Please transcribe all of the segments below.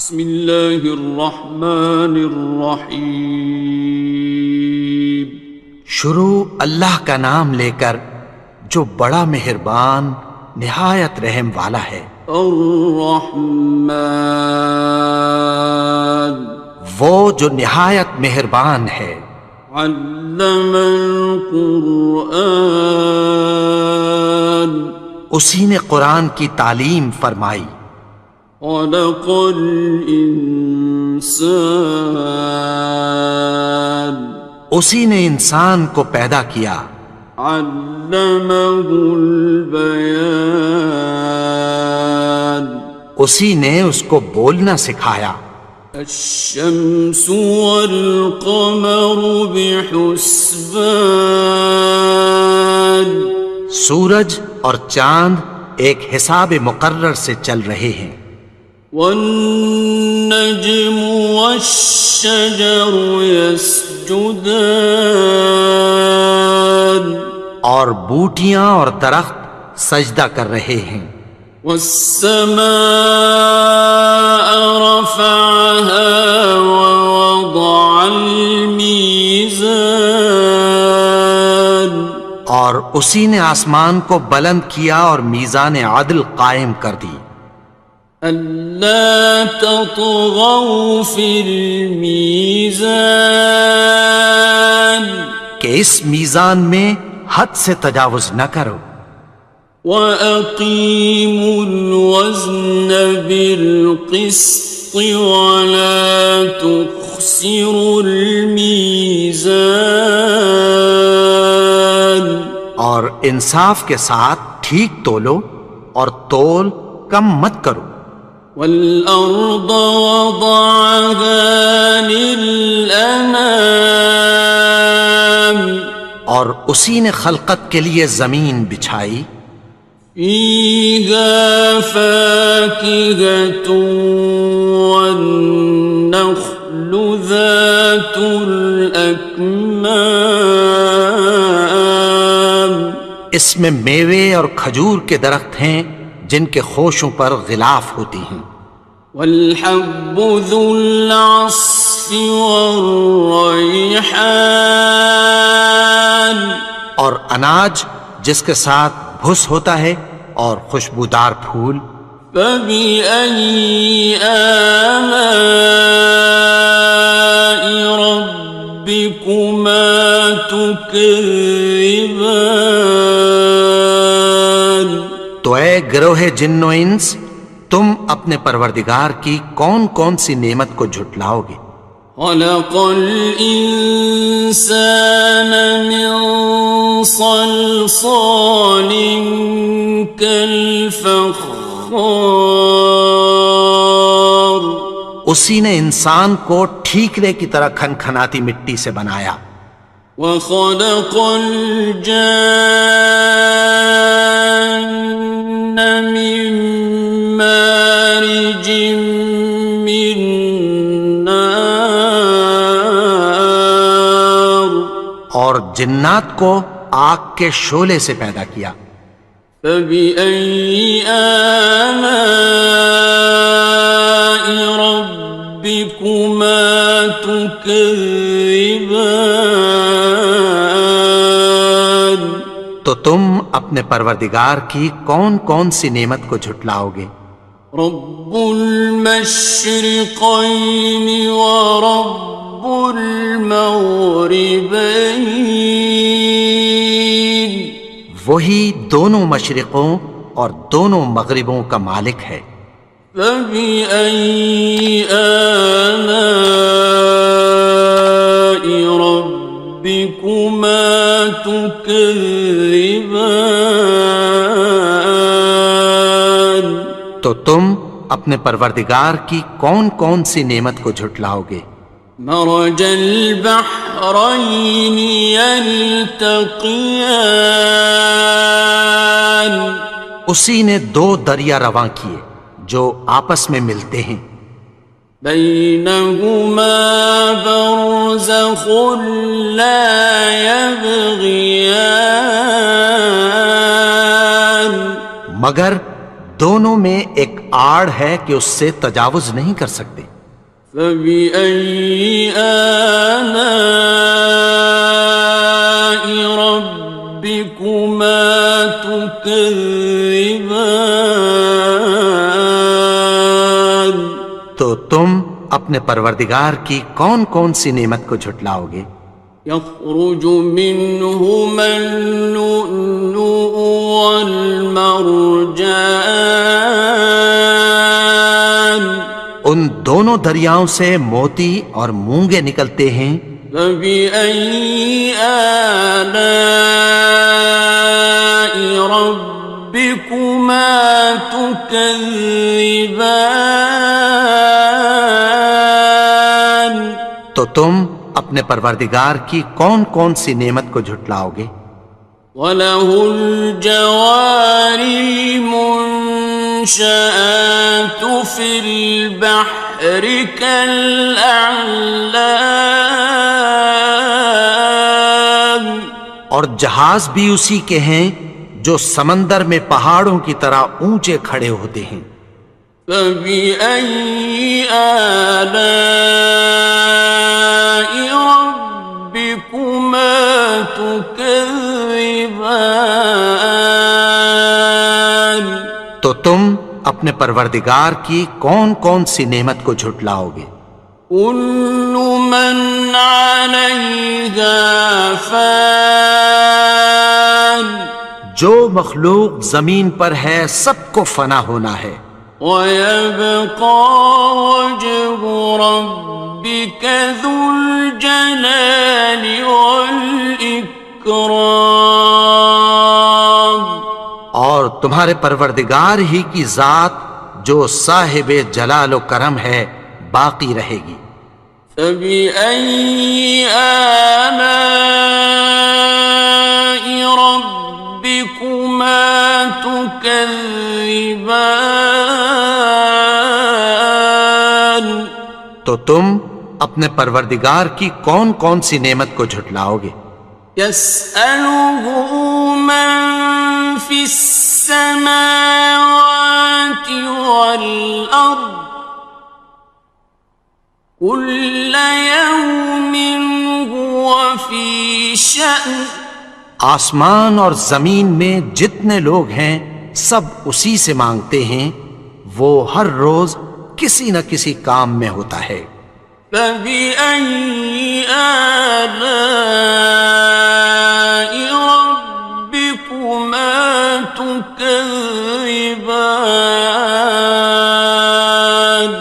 بسم اللہ الرحمن الرحیم۔ شروع اللہ کا نام لے کر جو بڑا مہربان نہایت رحم والا ہے۔ الرحمن، وہ جو نہایت مہربان ہے۔ علم القرآن، اسی نے قرآن کی تعلیم فرمائی۔ خلق الانسان، اسی نے انسان کو پیدا کیا۔ علمہ البیان، اسی نے اس کو بولنا سکھایا۔ الشمس والقمر بحسبان، سورج اور چاند ایک حساب مقرر سے چل رہے ہیں۔ والنجم والشجر يسجدان، اور بوٹیاں اور درخت سجدہ کر رہے ہیں۔ والسماء رفعها ووضع الميزان، اور اسی نے آسمان کو بلند کیا اور میزان عدل قائم کر دی۔ ألا تطغوا في الميزان، کہ اس میزان میں حد سے تجاوز نہ کرو۔ وَأَقِيمُوا الْوَزْنَ بِالْقِسْطِ وَلَا تُخْسِرُوا الْمِيزَانَ، اور انصاف کے ساتھ ٹھیک تولو اور تول کم مت کرو۔ وَالْأَرْضَ وَضَعَهَا لِلْأَنَامِ، اور اسی نے خلقت کے لیے زمین بچھائی۔ فِيهَا فَاكِهَةٌ وَالنَّخْلُ ذَاتُ الْأَكْمَامِ، اس میں میوے اور کھجور کے درخت ہیں جن کے خوشوں پر غلاف ہوتی ہیں۔ وَالْحَبُّ ذُو الْعَصْفِ وَالرَّيْحَانِ، اور اناج جس کے ساتھ بھس ہوتا ہے اور خوشبودار پھول۔ فَبِأَيِّ آلَاءِ رَبِّكُمَا تُكَذِّبَانِ، تو اے گروہ جن و انس، تم اپنے پروردگار کی کون کون سی نعمت کو جھٹلاؤ گے؟ خَلَقَ الْإِنسَانَ مِنْ صَلْصَالٍ كَالْفَخَّارِ، اسی نے انسان کو ٹھیکرے کی طرح کھنکھناتی مٹی سے بنایا۔ وَخَلَقَ الْجَانَّ مِن مَّارِجٍ مِّن نَّارٍ، اور جنات کو آگ کے شعلے سے پیدا کیا۔ فَبِأَيِّ آلَاءِ رَبِّكُمَا تُكَذِّبَانِ، تو تم اپنے پروردگار کی کون کون سی نعمت کو جھٹلاؤ گے؟ رب المشرقین ورب المغربین، وہی دونوں مشرقوں اور دونوں مغربوں کا مالک ہے۔ فَبِأَيِّ آلَاءِ رَبِّكُمَا تُكَذِّبَانِ، تو تم اپنے پروردگار کی کون کون سی نعمت کو جھٹلاؤ گے؟ مرج البحرین یلتقیان، اسی نے دو دریا رواں کیے جو آپس میں ملتے ہیں۔ بینہما برزخ لا یبغیان، مگر دونوں میں ایک آڑ ہے کہ اس سے تجاوز نہیں کر سکتے۔ فبأي آلاء ربكما تكذبان؟ تو تم اپنے پروردگار کی کون کون سی نعمت کو جھٹلاؤ گے؟ يخرج منهما اللؤلؤ والمرجان، ان دونوں دریاؤں سے موتی اور مونگے نکلتے ہیں۔ فبأي آلاء ربكما تكذبان؟ تو تم اپنے پروردگار کی کون کون سی نعمت کو جھٹلاؤ گے؟ وَلَهُ الْجَوَارِ الْمُنشَآتُ فِي الْبَحْرِ كَالْأَعْلَامِ، اور جہاز بھی اسی کے ہیں جو سمندر میں پہاڑوں کی طرح اونچے کھڑے ہوتے ہیں۔ فَبِأَيِّ آلَاءِ رَبِّكُمَا تُكَذِّبَانِ؟ تو تم اپنے پروردگار کی کون کون سی نعمت کو جھٹلاؤ گے؟ كُلُّ مَنْ عَلَيْهَا فَانٍ، جو مخلوق زمین پر ہے سب کو فنا ہونا ہے۔ وَيَبْقَى وَجْهُ رَبِّكَ ذُو الْجَلَالِ وَالْإِكْرَامِ، اور تمہارے پروردگار ہی کی ذات جو صاحب جلال و کرم ہے باقی رہے گی۔ فَبِأَيِّ آلَاءِ رَبِّكُمَا تُكَذِّبَانِ؟ تو تم اپنے پروردگار کی کون کون سی نعمت کو جھٹلاؤ گے؟ يَسْأَلُهُ مَن فِي السَّمَاوَاتِ وَالْأَرْضِ كُلَّ يَوْمٍ هُوَ فِي شَأْنٍ، آسمان اور زمین میں جتنے لوگ ہیں سب اسی سے مانگتے ہیں، وہ ہر روز کسی نہ کسی کام میں ہوتا ہے۔ فَبِأَيِّ آلَاءِ رَبِّكُمَا تُكَذِّبَانِ؟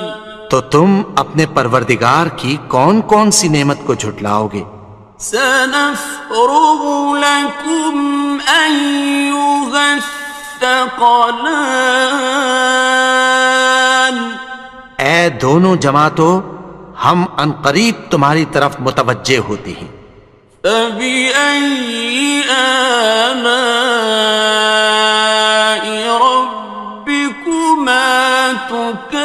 تو تم اپنے پروردگار کی کون کون سی نعمت کو جھٹلاؤ گے؟ سَنَفْرُغُ لَكُمْ أَيُّهَ الثَّقَلَانِ، اے دونوں جماعتوں، ہم عنقریب تمہاری طرف متوجہ ہوتے ہیں۔ فَبِأَيِّ آلَاءِ رَبِّكُمَا تُكَذِّبَانِ؟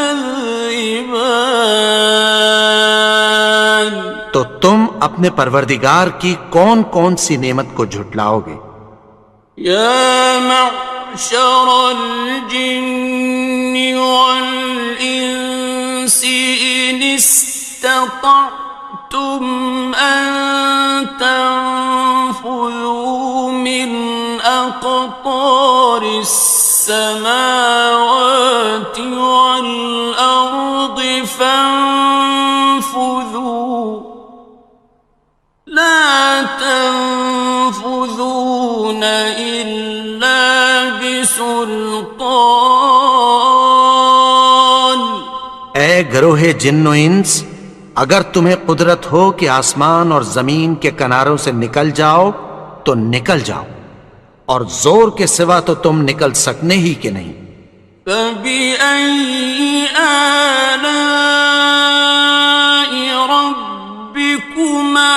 تو تم اپنے پروردگار کی کون کون سی نعمت کو جھٹلاؤ گے؟ يَا مَعْشَرَ الْجِنِّ وَالْإِنسِ إِنِ اسْتَطَعْتُمْ أَن تَنفُذُوا مِنْ أَقْطَارِ السَّمَاوَاتِ وَالْأَرْضِ فَانفُذُوا لَا تَنفُذُونَ إِلَّا بِسُلْطَانٍ۔ اے گروہ جن و انس، اگر تمہیں قدرت ہو کہ آسمان اور زمین کے کناروں سے نکل جاؤ تو نکل جاؤ، اور زور کے سوا تو تم نکل سکنے ہی کہ نہیں۔ فَبِأَيِّ آلَاءِ رَبِّكُمَا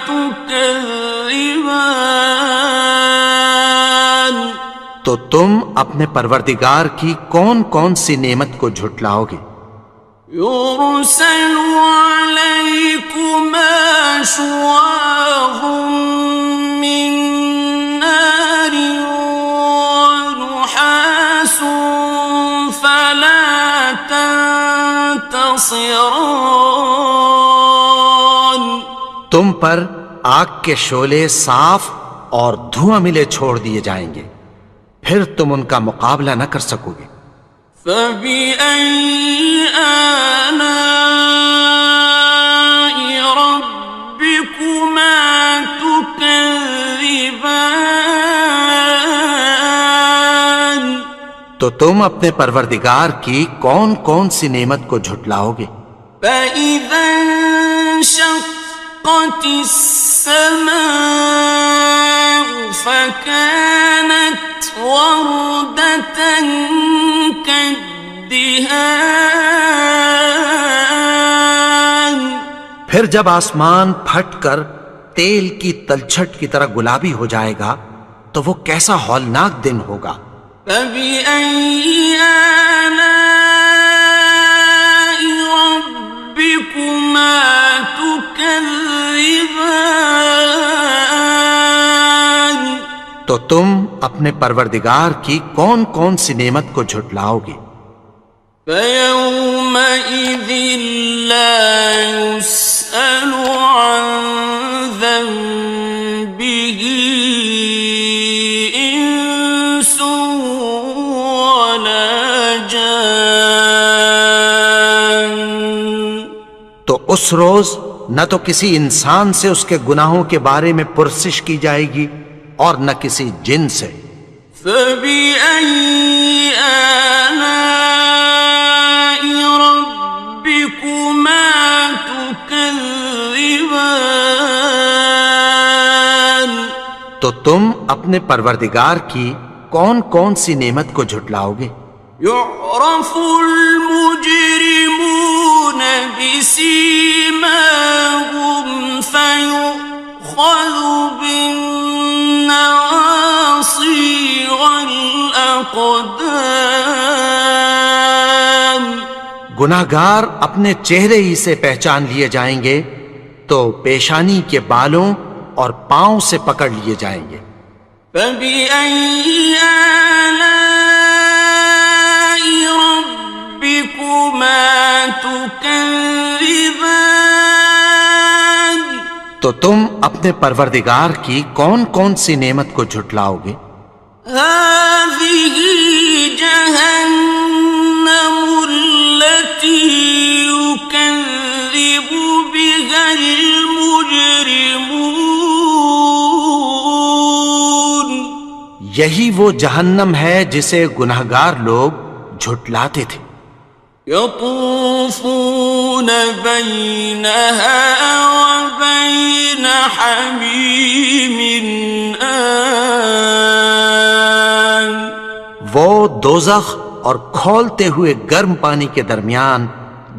تُكَذِّبَانِ؟ تو تم اپنے پروردگار کی کون کون سی نعمت کو جھٹلاؤ گے؟ يُرْسَلُ عَلَيْكُمَا شُوَاظٌ مِّن نَّارٍ وَنُحَاسٌ خاصران. تم پر آگ کے شعلے صاف اور دھواں ملے چھوڑ دیے جائیں گے، پھر تم ان کا مقابلہ نہ کر سکو گے۔ فَبِأَيِّ آلَاءِ رَبِّكُمَا تُكَذِّبَانِ. تو تم اپنے پروردگار کی کون کون سی نعمت کو جھٹلاؤ گے؟ فَإِذَا انشَقَّتِ السَّمَاءُ فَكَانَتْ وَرْدَةً كَالدِّهَانِ. پھر جب آسمان پھٹ کر تیل کی تلچھٹ کی طرح گلابی ہو جائے گا تو وہ کیسا ہولناک دن ہوگا۔ فَبِأَيِّ آلَاءِ رَبِّكُمَا تُكَذِّبَانِ. تو تم اپنے پروردگار کی کون کون سی نعمت کو جھٹلاؤ گے؟ فَيَوْمَئِذٍ لَا يُسْأَلُ عَنْ ذَنبِهِ إِنسٌ وَلَا جَانٌ. تو اس روز نہ تو کسی انسان سے اس کے گناہوں کے بارے میں پرسش کی جائے گی اور نہ کسی جن سے۔ فَبِأَيِّ آلَاءِ رَبِّكُمَا تُكَذِّبَانِ. تو تم اپنے پروردگار کی کون کون سی نعمت کو جھٹلاؤ گے؟ يُعْرَفُ الْمُجْرِمُونَ بِسِيمَاهُمْ فَيُؤْخَذُ بِالنَّوَاصِي وَالْأَقْدَامِ. گناہگار اپنے چہرے ہی سے پہچان لیے جائیں گے تو پیشانی کے بالوں اور پاؤں سے پکڑ لیے جائیں گے۔ فَبِأَيِّ آلَاءِ رَبِّكُمَا تُكَذِّبَانِ. تو تم اپنے پروردگار کی کون کون سی نعمت کو جھٹلاؤ گے؟ هَٰذِهِ جَهَنَّمُ الَّتِي يُكَذِّبُ بِهَا الْمُجْرِمُونَ. یہی وہ جہنم ہے جسے گناہگار لوگ جھٹلاتے تھے۔ يَطُوفُونَ بَيْنَهَا وَبَيْنَ حَمِيمٍ آنٍ. وہ دوزخ اور کھولتے ہوئے گرم پانی کے درمیان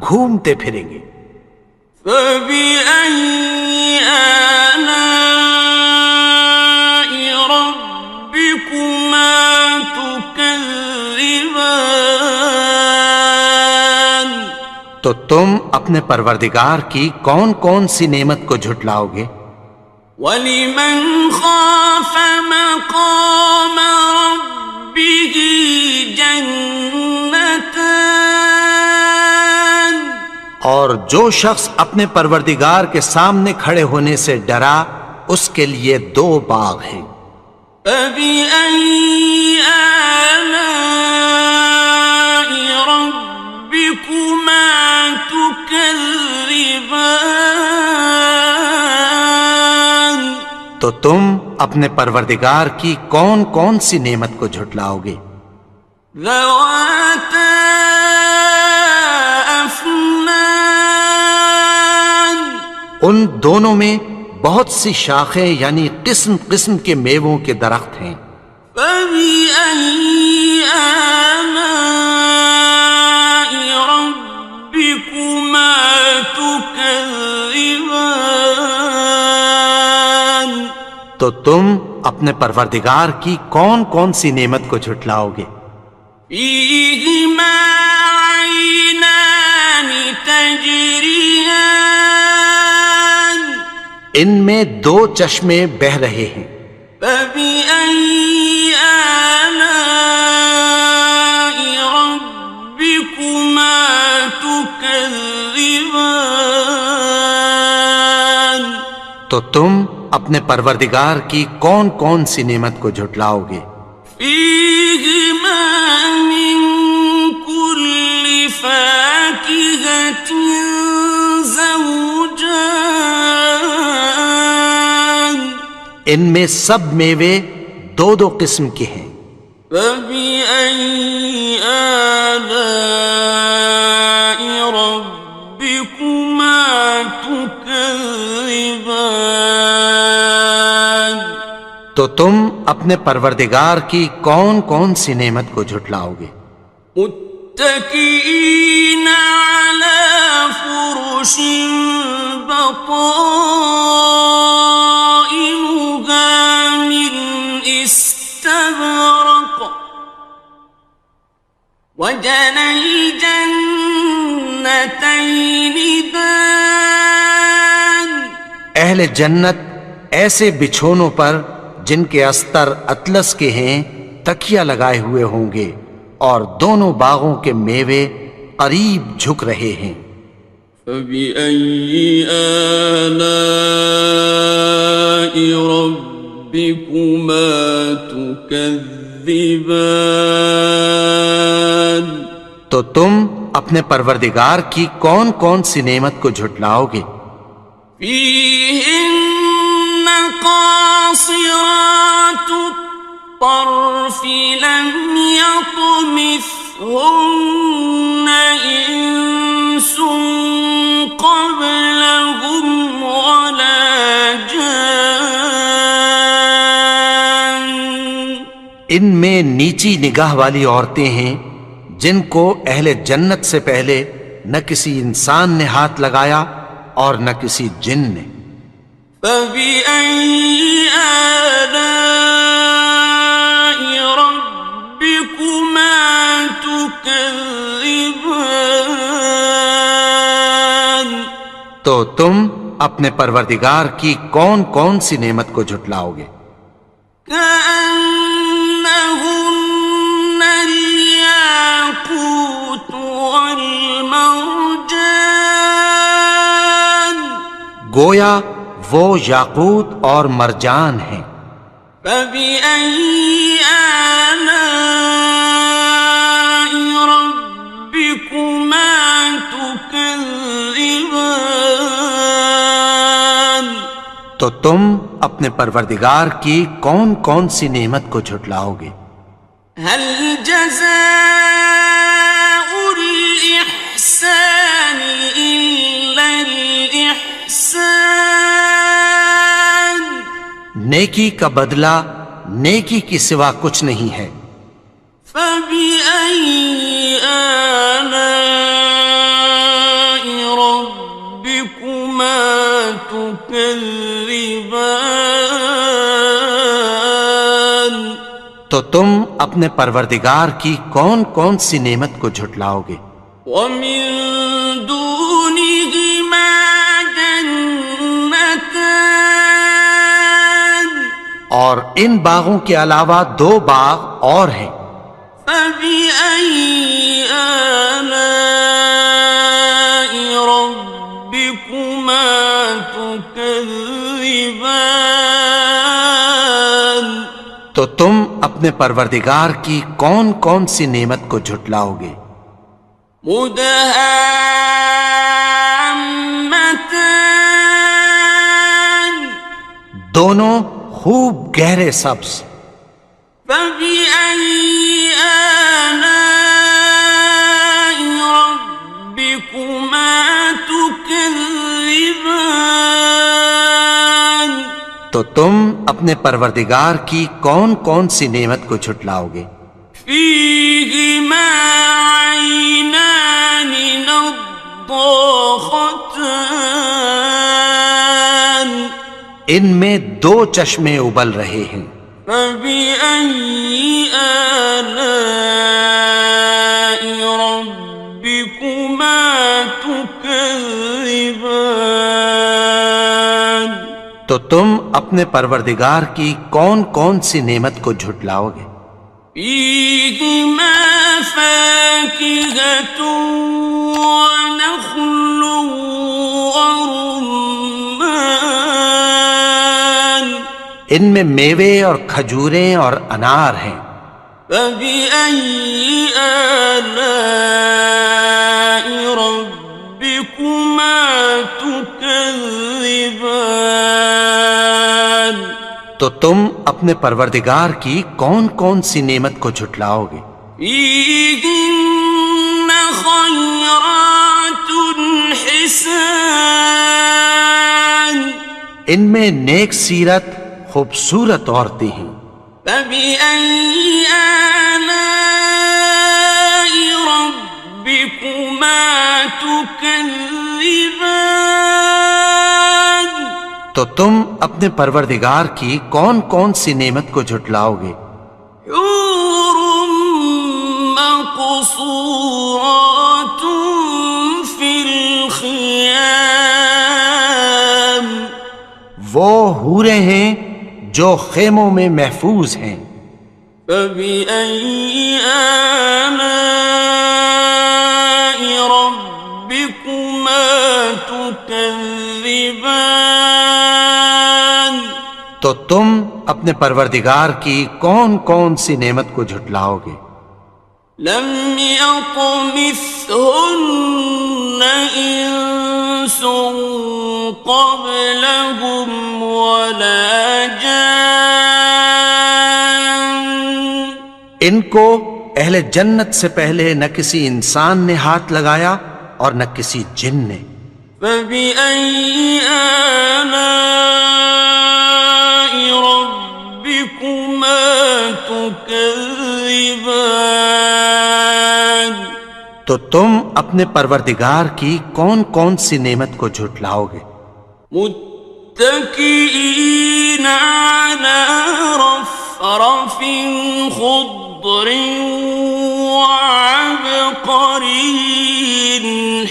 گھومتے پھریں گے۔ فَبِأَيِّ آلَاءِ رَبِّكُمَا تُكَذِّبَانِ. تو تم اپنے پروردگار کی کون کون سی نعمت کو جھٹلاؤ گے؟ وَلِمَنْ خَافَ مَقَامَ رَبِّهِ جَنَّتَانِ. اور جو شخص اپنے پروردگار کے سامنے کھڑے ہونے سے ڈرا اس کے لیے دو باغ ہیں۔ فَبِأَيِّ آلَاءِ رَبِّكُمَا تُكَذِّبَانِ. تو تم اپنے پروردگار کی کون کون سی نعمت کو جھٹلاؤ گے؟ ذَوَاتَا أَفْنَانٍ. ان دونوں میں بہت سی شاخیں یعنی قسم قسم کے میووں کے درخت ہیں۔ فَبِأَيِّ آلَاءِ رَبِّكُمَا تُكَذِّبَانِ. تو تم اپنے پروردگار کی کون کون سی نعمت کو جھٹلاؤ گے؟ فِيهِمَا عَيْنَانِ تَجْرِيَانِ. ان میں دو چشمے بہہ رہے ہیں۔ فَبِأَيِّ آلَاءِ رَبِّكُمَا تُكَذِّبَانِ. تكذبان تو تم اپنے پروردگار کی کون کون سی نعمت کو جھٹلاؤ گے؟ فيهما من كل فاكهة زوجان ان میں سب میوے دو دو قسم کے ہیں۔ فبأي آلاء ربكما تكذبان تو تم اپنے پروردگار کی کون کون سی نعمت کو جھٹلاؤ گے؟ متكئين على فرش بطائنها من استبرق وجنى الجنتين دان اہل جنت ایسے بچھونوں پر جن کے استر اطلس کے ہیں تکیہ لگائے ہوئے ہوں گے، اور دونوں باغوں کے میوے قریب جھک رہے ہیں۔ فبأي آلاء ربكما تكذبان تو تم اپنے پروردگار کی کون کون سی نعمت کو جھٹلاؤ گے؟ فيهن قاصرات الطرف لم يطمثهن إنس قبلهم ولا جان ان میں نیچی نگاہ والی عورتیں ہیں جن کو اہل جنت سے پہلے نہ کسی انسان نے ہاتھ لگایا اور نہ کسی جن نے۔ فبأي آلاء ربكما تكذبان تو تم اپنے پروردگار کی کون کون سی نعمت کو جھٹلاؤ گے؟ كأنهن الياقوت والمرجان گویا وہ یاقوت اور مرجان ہیں۔ فبأي آلاء ربكما تكذبان تو تم اپنے پروردگار کی کون کون سی نعمت کو جھٹلاؤ گے؟ هل جزاء الإحسان إلا الإحسان نیکی کا بدلہ نیکی کی سوا کچھ نہیں ہے۔ فبأي آلاء ربكما تكذبان تو تم اپنے پروردگار کی کون کون سی نعمت کو جھٹلاؤ گے؟ ومن دونهما جنتان اور ان باغوں کے علاوہ دو باغ اور ہیں۔ فبأي آلاء ربكما تكذبان تو تم اپنے پروردگار کی کون کون سی نعمت کو جھٹلاؤ گے؟ مدهامتان دونوں خوب گہرے سبز۔ فبأي آلاء ربكما تكذبان تو تم اپنے پروردگار کی کون کون سی نعمت کو جھٹلاؤ گے؟ فيهما عينان نضاختان ان میں دو چشمے ابل رہے ہیں۔ فبأي آلاء ربكما تكذبان تو تم اپنے پروردگار کی کون کون سی نعمت کو جھٹلاؤ گے؟ فيهما فاكهة ونخل ورمان ان میں میوے اور کھجوریں اور انار ہیں. فبأي آلاء ربكما تكذبان تو تم اپنے پروردگار کی کون کون سی نعمت کو جھٹلاؤ گے؟ فيهن خيرات حسان ان میں نیک سیرت خوبصورت عورتیں ہیں. فبأي آلاء ربكما تكذبان تو تم اپنے پروردگار کی کون کون سی نعمت کو جھٹلاؤ گے؟ حور مقصورات في الخيام وہ حوریں ہیں جو خیموں میں محفوظ ہیں. فبأي آلاء ربكما تكذبان تو تم اپنے پروردگار کی کون کون سی نعمت کو جھٹلاؤ گے؟ لم يطمثهن إنس قبلهم ولا جان ان کو اہل جنت سے پہلے نہ کسی انسان نے ہاتھ لگایا اور نہ کسی جن نے. فبأي آلاء ربكما تكذبان تو تم اپنے پروردگار کی کون کون سی نعمت کو جھٹلاؤ گے؟ متكئين على رفرف خضر وعبقري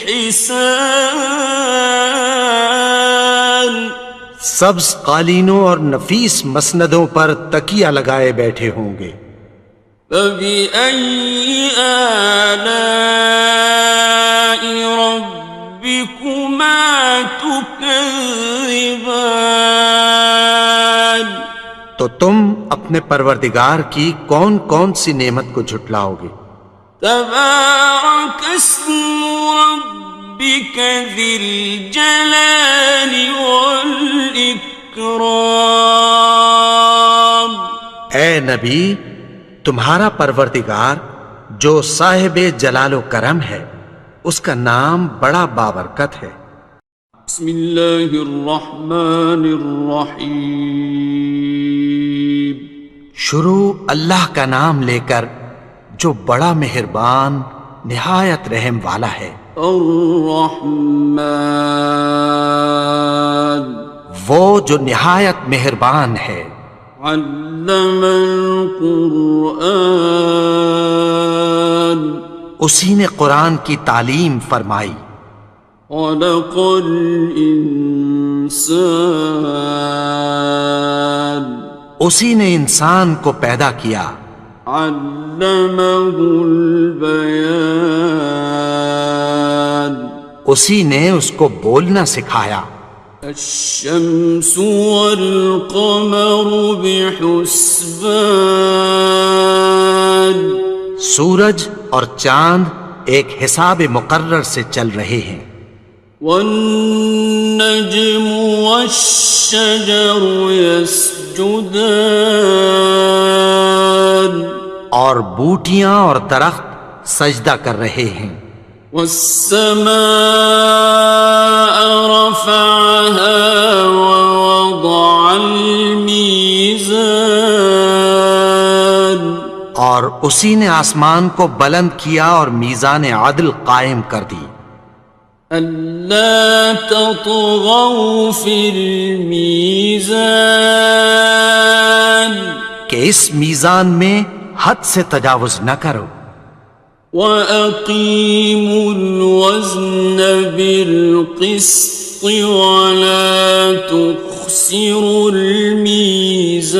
حسان سبز قالینوں اور نفیس مسندوں پر تکیہ لگائے بیٹھے ہوں گے. فبأي آلاء ربكما تكذبان تو تم اپنے پروردگار کی کون کون سی نعمت کو جھٹلاؤ گے؟ تبارك اسم ربك ذي الجلال والإكرام اے نبی، تمہارا پروردگار جو صاحب جلال و کرم ہے، اس کا نام بڑا بابرکت ہے. بسم اللہ الرحمن الرحیم شروع اللہ کا نام لے کر جو بڑا مہربان نہایت رحم والا ہے. الرحمن وہ جو نہایت مہربان ہے. علم القرآن اسی نے قرآن کی تعلیم فرمائی. خلق الانسان اسی نے انسان کو پیدا کیا. علمہ البیان اسی نے اس کو بولنا سکھایا. الشمس والقمر بحسبان سورج اور چاند ایک حساب مقرر سے چل رہے ہیں. والنجم والشجر يسجدان اور بوٹیاں اور درخت سجدہ کر رہے ہیں. والسماء رفعها ووضع الميزان اور اسی نے آسمان کو بلند کیا اور میزان عدل قائم کر دی. ألا تطغوا في الميزان کہ اس میزان میں حد سے تجاوز نہ کرو. وَأَقِيمُوا الْوَزْنَ بِالْقِسْطِ وَلَا تُخْسِرُوا الْمِيزَانَ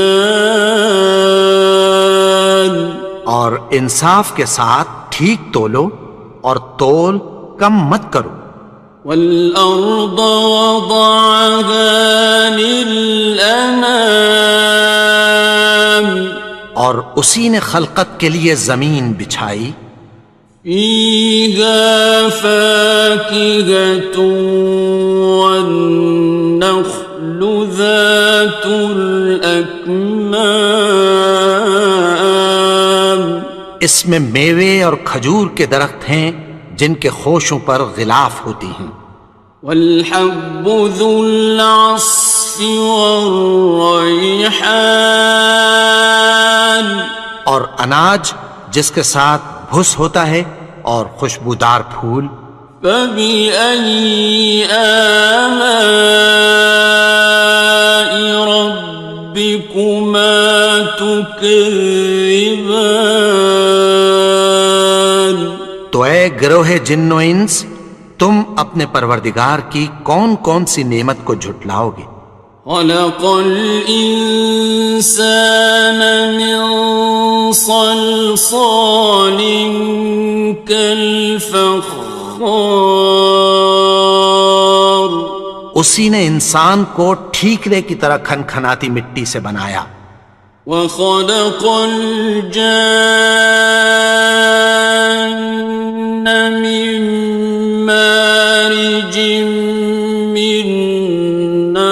اور انصاف کے ساتھ ٹھیک تولو اور تول کم مت کرو. والأرض وضعها للأنام اور اسی نے خلقت کے لیے زمین بچھائی. فيها فاكهة والنخل ذات الأكمام اس میں میوے اور کھجور کے درخت ہیں جن کے خوشوں پر غلاف ہوتی ہیں. والحب ذو العصف والریحان اور اناج جس کے ساتھ بھس ہوتا ہے اور خوشبودار پھول. فبأي آلاء ربكما تكذبان تو اے گروہ جن و انس، تم اپنے پروردگار کی کون کون سی نعمت کو جھٹلاؤ گے؟ خلق الإنسان من صلصال كالفخار اسی نے انسان کو ٹھیکرے کی طرح کھنکھناتی مٹی سے بنایا. وخلق الجان من مارج من نار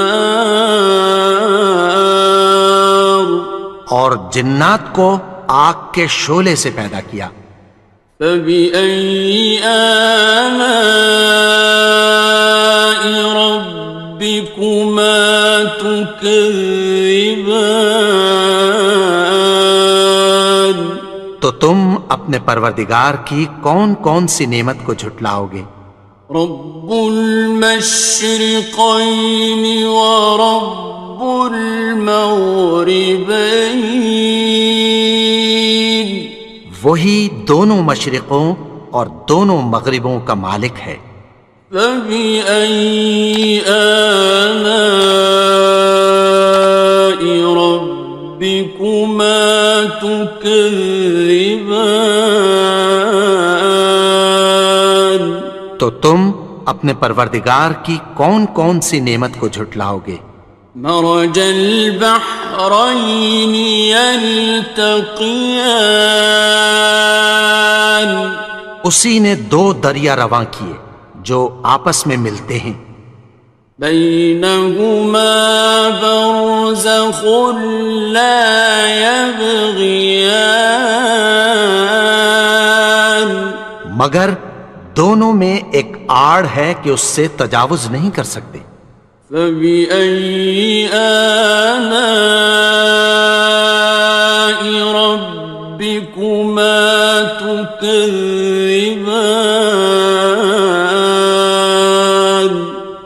اور جنات کو آگ کے شعلے سے پیدا کیا. فبأي آلاء ربكما تكذبان تو تم اپنے پروردگار کی کون کون سی نعمت کو جھٹلاؤ گے؟ رب المشرقين ورب المغربين وہی دونوں مشرقوں اور دونوں مغربوں کا مالک ہے. فبأي آلاء ربكما تكذبان تو تم اپنے پروردگار کی کون کون سی نعمت کو جھٹلاؤ گے؟ مرج البحرين يلتقيان اسی نے دو دریا رواں کیے جو آپس میں ملتے ہیں. بينهما برزخ لا يبغيان مگر دونوں میں ایک آڑ ہے کہ اس سے تجاوز نہیں کر سکتے. فبأي آلاء ربكما تكذبان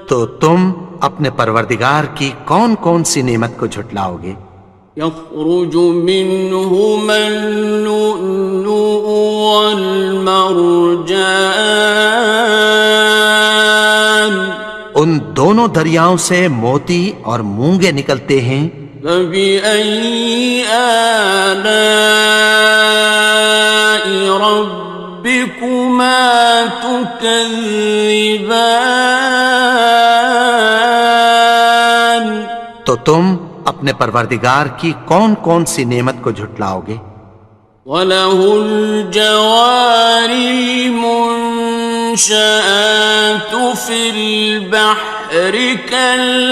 تو تم اپنے پروردگار کی کون کون سی نعمت کو جھٹلاؤ گے؟ يخرج منهما اللؤلؤ والمرجان ان دونوں دریاؤں سے موتی اور مونگے نکلتے ہیں. فبأي آلاء ربكما تكذبان تو تم اپنے پروردگار کی کون کون سی نعمت کو جھٹلاؤ گے؟ وَلَهُ الْجَوَارِ الْمُنشَآتُ فِي الْبَحْرِ كَالْأَعْلَامِ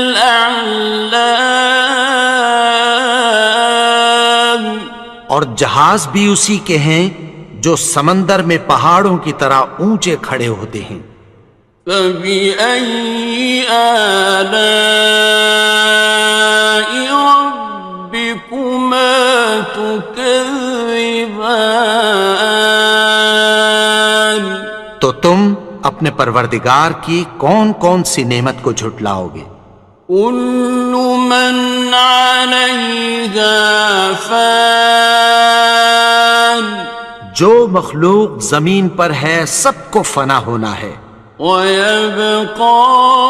اور جہاز بھی اسی کے ہیں جو سمندر میں پہاڑوں کی طرح اونچے کھڑے ہوتے ہیں. فَبِأَيِّ آلَاءِ رَبِّكُمَا تُكَذِّبَانِ تو تم اپنے پروردگار کی کون کون سی نعمت کو جھٹلاؤ گے؟ كُلُّ مَنْ عَلَيْهَا فَانٍ جو مخلوق زمین پر ہے سب کو فنا ہونا ہے. وَيَبْقَى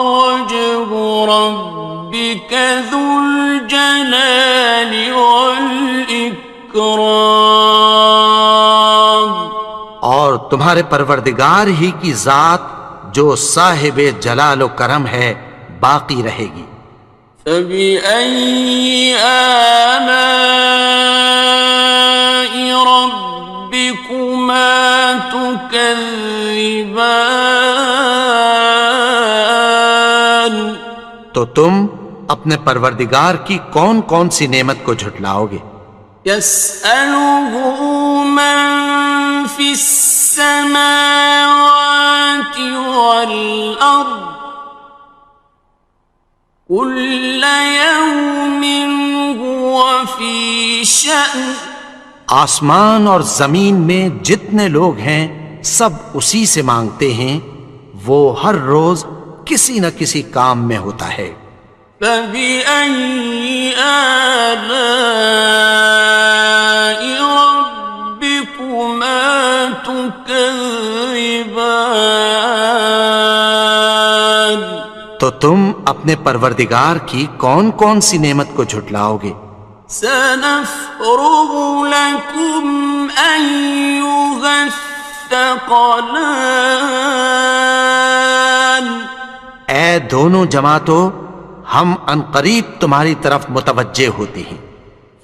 وَجْهُ رَبِّكَ ذُو الْجَلَالِ وَالْإِكْرَامِ تمہارے پروردگار ہی کی ذات جو صاحب جلال و کرم ہے باقی رہے گی۔ فبأي آلاء ربكما تكذبان؟ تو تم اپنے پروردگار کی کون کون سی نعمت کو جھٹلاؤ گے؟ يسأله من في السماوات والأرض كل يوم هو في شأن۔ آسمان اور زمین میں جتنے لوگ ہیں سب اسی سے مانگتے ہیں، وہ ہر روز کسی نہ کسی کام میں ہوتا ہے۔ فبأي آلاء ربكما تكذبان؟ تو تم اپنے پروردگار کی کون کون سی نعمت کو جھٹلاؤ گے؟ سنفرغ لكم أيها الثقلان۔ اے دونوں جماعتوں، ہم عنقریب تمہاری طرف متوجہ ہوتے ہیں۔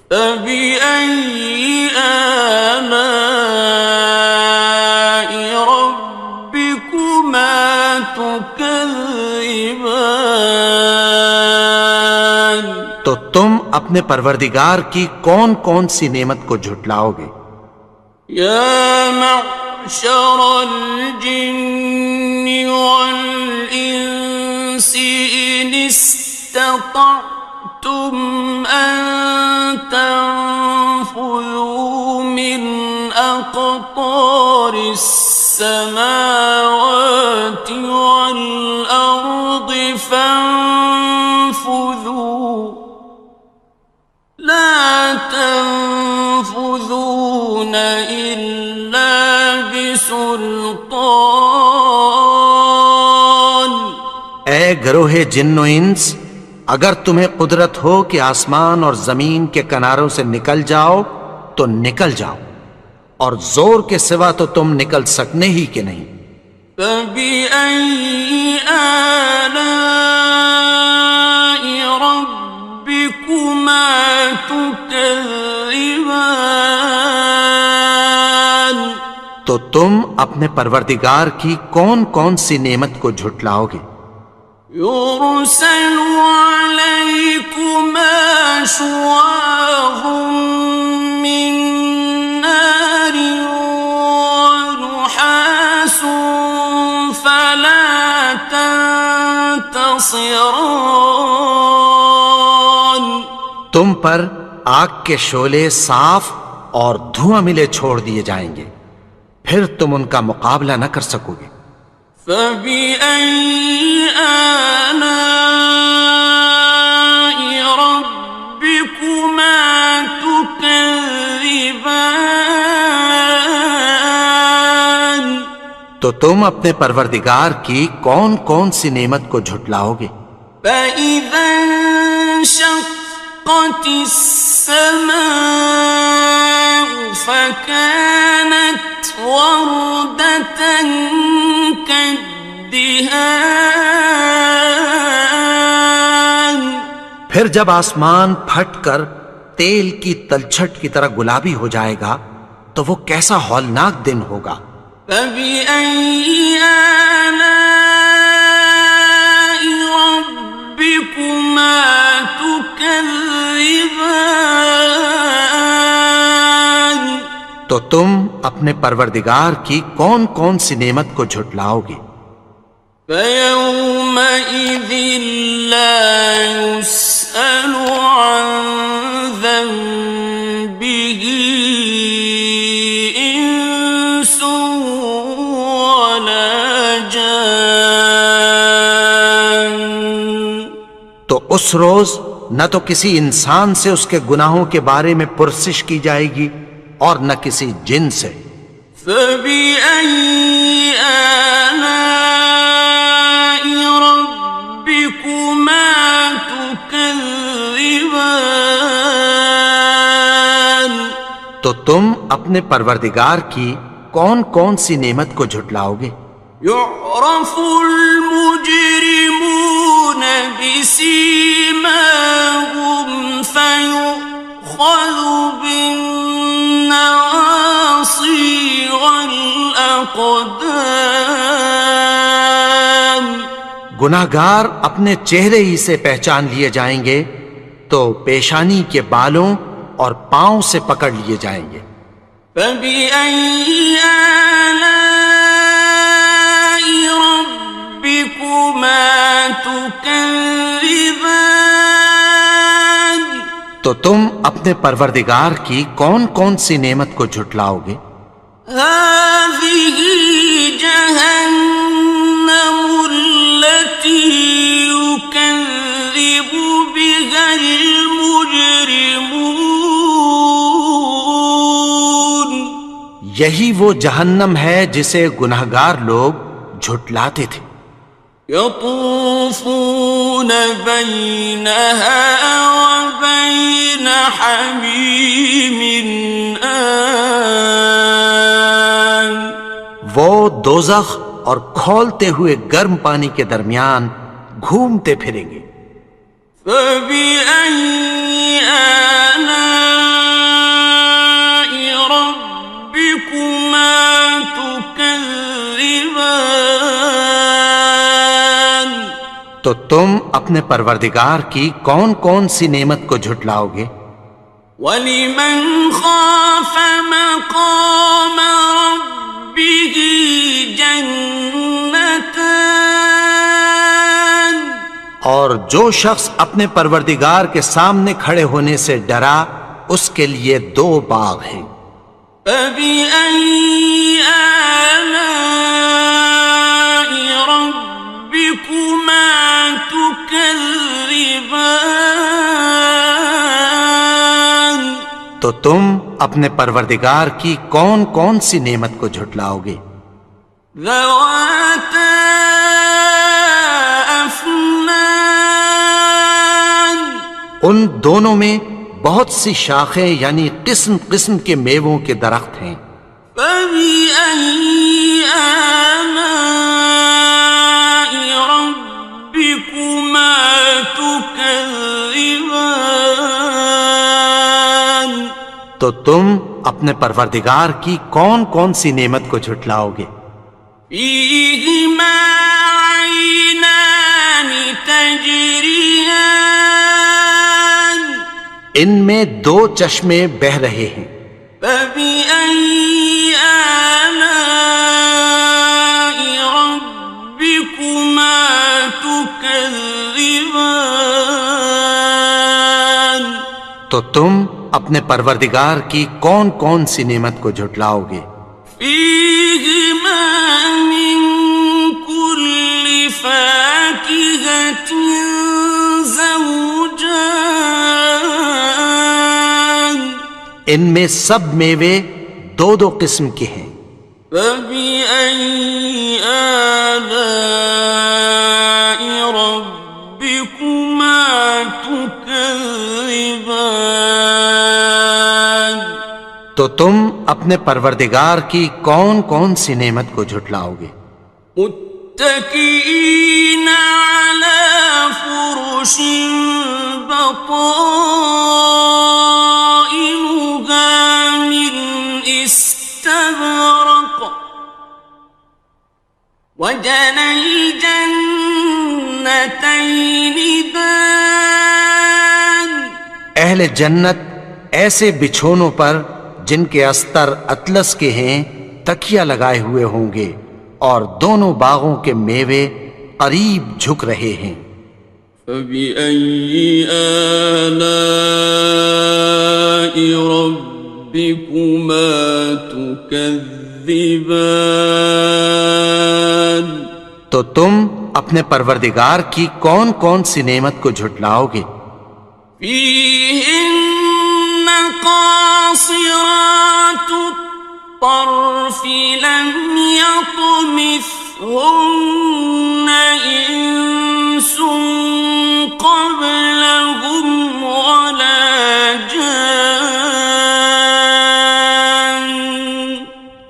فبأي آلاء ربكما تكذبان؟ تو تم اپنے پروردگار کی کون کون سی نعمت کو جھٹلاؤ گے؟ يا معشر الجن والإنس إن استطعتم أن تنفذوا من أقطار السماوات والأرض فانفذوا لا تنفذون إلا بسلطان۔ اے گروہ جن و انس، اگر تمہیں قدرت ہو کہ آسمان اور زمین کے کناروں سے نکل جاؤ تو نکل جاؤ، اور زور کے سوا تو تم نکل سکنے ہی کہ نہیں۔ فبأي آلاء ربكما تكذبان؟ تو تم اپنے پروردگار کی کون کون سی نعمت کو جھٹلاؤ گے؟ يرسل عليكما شواظ من نار ونحاس فلا تنتصران۔ تم پر آگ کے شعلے صاف اور دھواں ملے چھوڑ دیے جائیں گے، پھر تم ان کا مقابلہ نہ کر سکو گے۔ فبأي آلاء ربكما تكذبان؟ تو تم اپنے پروردگار کی کون کون سی نعمت کو جھٹلاؤ گے؟ فإذا انشقت السماء فكانت وردة كالدهان۔ پھر جب آسمان پھٹ کر تیل کی تلچھٹ کی طرح گلابی ہو جائے گا تو وہ کیسا ہولناک دن ہوگا۔ فبأي آلاء ربكما تكذبان؟ تو تم اپنے پروردگار کی کون کون سی نعمت کو جھٹلاؤ گے؟ فيومئذ لا يسأل عن ذنبه إنس ولا جان۔ تو اس روز نہ تو کسی انسان سے اس کے گناہوں کے بارے میں پرسش کی جائے گی اور نہ کسی جن سے۔ فبأي آلاء ربكما تكذبان؟ تو تم اپنے پروردگار کی کون کون سی نعمت کو جھٹلاؤ گے؟ يعرف المجرمون بسيماهم فيؤخذ بالنواصي والأقدام. گناہگار اپنے چہرے ہی سے پہچان لیے جائیں گے تو پیشانی کے بالوں اور پاؤں سے پکڑ لیے جائیں گے. فبأي آلاء ربكما تكذبان. تو تم اپنے پروردگار کی کون کون سی نعمت کو جھٹلاؤ گے؟ هذه جهنم التي يكذب بها المجرمون. یہی وہ جہنم ہے جسے گناہگار لوگ جھٹلاتے تھے. يطوفون بينها وبين حميم آن. وہ دوزخ اور کھولتے ہوئے گرم پانی کے درمیان گھومتے پھریں گے. فبأي آلاء ربكما تكذبان. تو تم اپنے پروردگار کی کون کون سی نعمت کو جھٹلاؤ گے؟ وَلِمَنْ خَافَ مَقَامَ رَبِّهِ جَنَّتَانِ. اور جو شخص اپنے پروردگار کے سامنے کھڑے ہونے سے ڈرا اس کے لیے 2 باغ ہیں. فَبِأَيِّ آلَاءِ رَبِّكُمَا تُكَذِّبَانِ. تو تم اپنے پروردگار کی کون کون سی نعمت کو جھٹلاؤ گے؟ ذَوَاتَا أَفْنَانٍ. ان دونوں میں بہت سی شاخیں یعنی قسم قسم کے میووں کے درخت ہیں. فَبِأَيِّ آلَاءِ رَبِّكُمَا تُكَذِّبَانِ. تو تم اپنے پروردگار کی کون کون سی نعمت کو جھٹلاؤ گے؟ فِيهِمَا عَيْنَانِ تَجْرِيَانِ. ان میں 2 چشمے بہہ رہے ہیں. فَبِأَيِّ آلَاءِ رَبِّكُمَا تُكَذِّبَانِ. تو تم اپنے پروردگار کی کون کون سی نعمت کو جھٹلاؤ گے؟ فِيهِمَا مِن كُلِّ فَاكِهَةٍ زَوْجَانِ. ان میں سب میوے 2 قسم کے ہیں. فَبِأَيِّ آلَاءِ رَبِّكُمَا تُكَذِّبَانِ. تو تم اپنے پروردگار کی کون کون سی نعمت کو جھٹلاؤ گے؟ متكئين على فرش بطائنها من استبرق وجنى الجنتين دان. اہل جنت ایسے بچھونوں پر جن کے استر اطلس کے ہیں تکیہ لگائے ہوئے ہوں گے اور دونوں باغوں کے میوے قریب جھک رہے ہیں. فَبِأَيِّ آلَاءِ رَبِّكُمَا تُكَذِّبَانِ. تو تم اپنے پروردگار کی کون کون سی نعمت کو جھٹلاؤ گے؟ فِيهِنَّ قَاصِرَاتُ الطَّرْفِ لَمْ يَطْمِثْهُنَّ إِنسٌ قَبْلَهُمْ وَلَا جَانٌّ.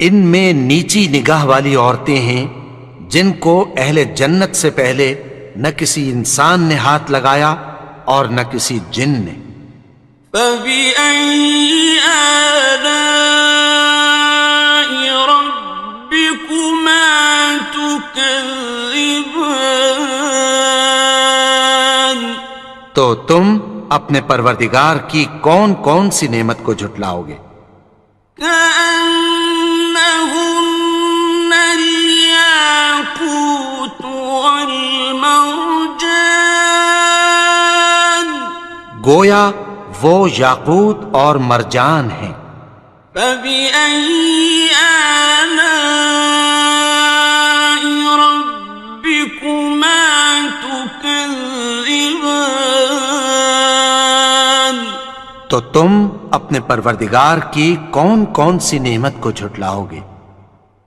ان میں نیچی نگاہ والی عورتیں ہیں جن کو اہل جنت سے پہلے نہ کسی انسان نے ہاتھ لگایا اور نہ کسی جن نے۔ فَبِأَيِّ آلَاءِ رَبِّكُمَا تُكَذِّبَانِ، تو تم اپنے پروردگار کی کون کون سی نعمت کو جھٹلاؤ گے؟ كأنهن الياقوت والمرجان، گویا وہ یاقوت اور مرجان ہیں۔ فبأي آلاء ربكما تكذبان، تو تم اپنے پروردگار کی کون کون سی نعمت کو جھٹلاؤ گے؟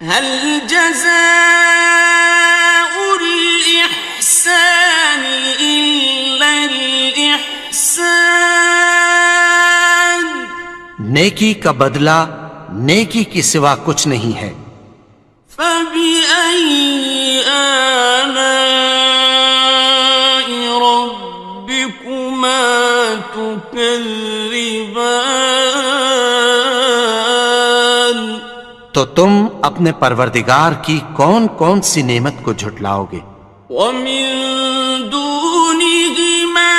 هل جزاء الإحسان إلا الإحسان، نیکی کا بدلہ نیکی کی سوا کچھ نہیں ہے۔ فبأي آلاء ربكما تكذبان، تو تم اپنے پروردگار کی کون کون سی نعمت کو جھٹلاؤ گے؟ ومن دونهما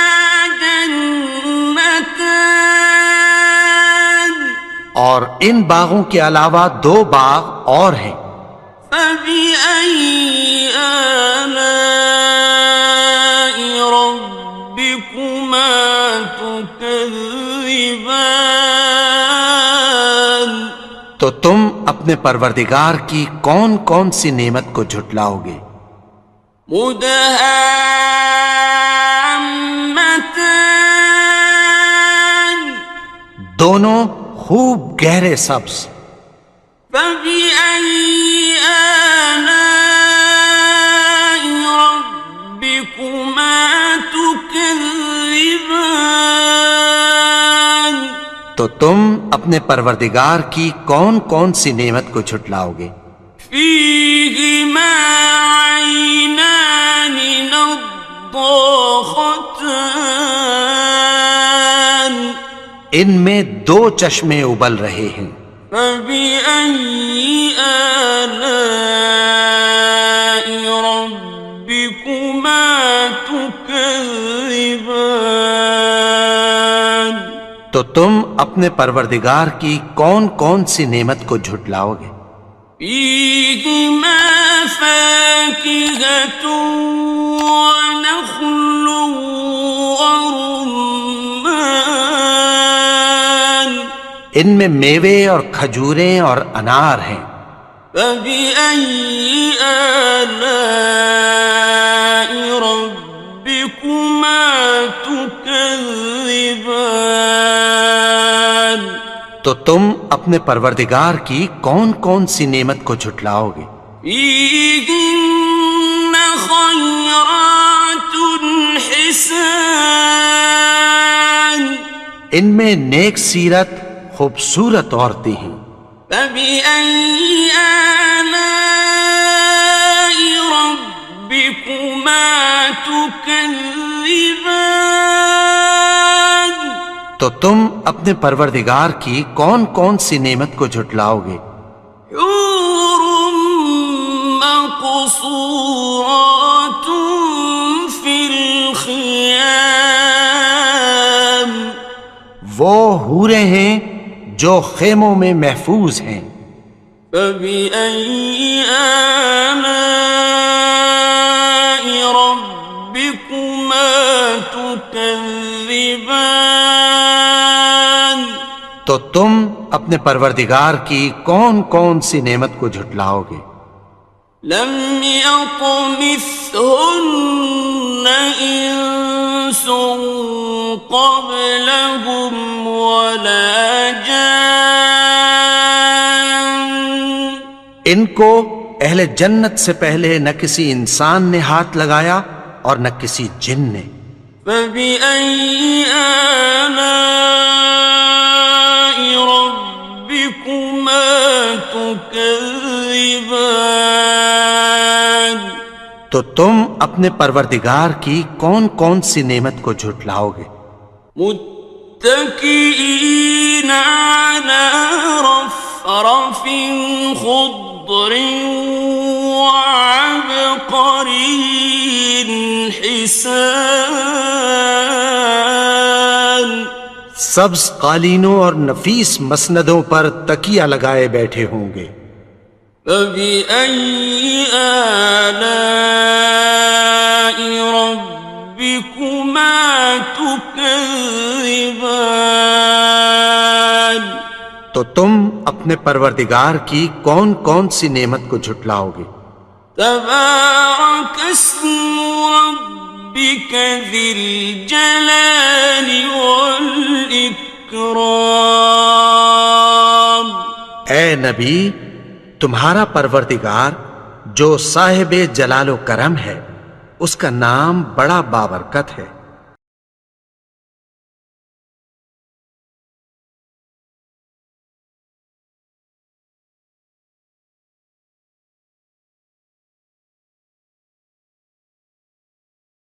جنتان، اور ان باغوں کے علاوہ دو باغ اور ہیں۔ فبأي آلاء ربكما تكذبان، تو تم اپنے پروردگار کی کون کون سی نعمت کو جھٹلاؤ گے؟ مدهامتان، دونوں خوب گہرے سبز۔ فبأي آلاء ربكما تكذبان، تو تم اپنے پروردگار کی کون کون سی نعمت کو جھٹلاؤ گے؟ فيهما عينان نضاختان، ان میں دو چشمے ابل رہے ہیں۔ فبأي آلاء ربكما تكذبان، تو تم اپنے پروردگار کی کون کون سی نعمت کو جھٹلاؤ گے؟ فيهما فاكهة ونخل ورمان، ان میں میوے اور کھجوریں اور انار ہیں۔ فبأي آلاء ربكما تكذبان، تو تم اپنے پروردگار کی کون کون سی نعمت کو جھٹلاؤ گے؟ فيهن خيرات حسان، ان میں نیک سیرت خوبصورت عورتیں ہیں۔ فبأي آلاء ربكما تكذبان، تو تم اپنے پروردگار کی کون کون سی نعمت کو جھٹلاؤ گے؟ حور مقصورات في الخيام، وہ حوریں ہیں جو خیموں میں محفوظ ہیں۔ فبأي آلاء ربكما تكذبان، تو تم اپنے پروردگار کی کون کون سی نعمت کو جھٹلاؤ گے؟ لم يطمثهن إنس قبلهم ولا جان، ان کو اہل جنت سے پہلے نہ کسی انسان نے ہاتھ لگایا اور نہ کسی جن نے۔ فبأي آلاء ربكما تكذبان، تكذبان تو تم اپنے پروردگار کی کون کون سی نعمت کو جھٹلاؤ گے؟ متكئين على رفرف خضر وعبقري حسان سبز قالینوں اور نفیس مسندوں پر تکیہ لگائے بیٹھے ہوں گے۔ فبأي آلاء ربكما تكذبان تو تم اپنے پروردگار کی کون کون سی نعمت کو جھٹلاؤ گے؟ تبارك اسم ربك ذي الجلال والإكرام اے نبی، تمہارا پروردگار جو صاحب جلال و کرم ہے، اس کا نام بڑا بابرکت ہے۔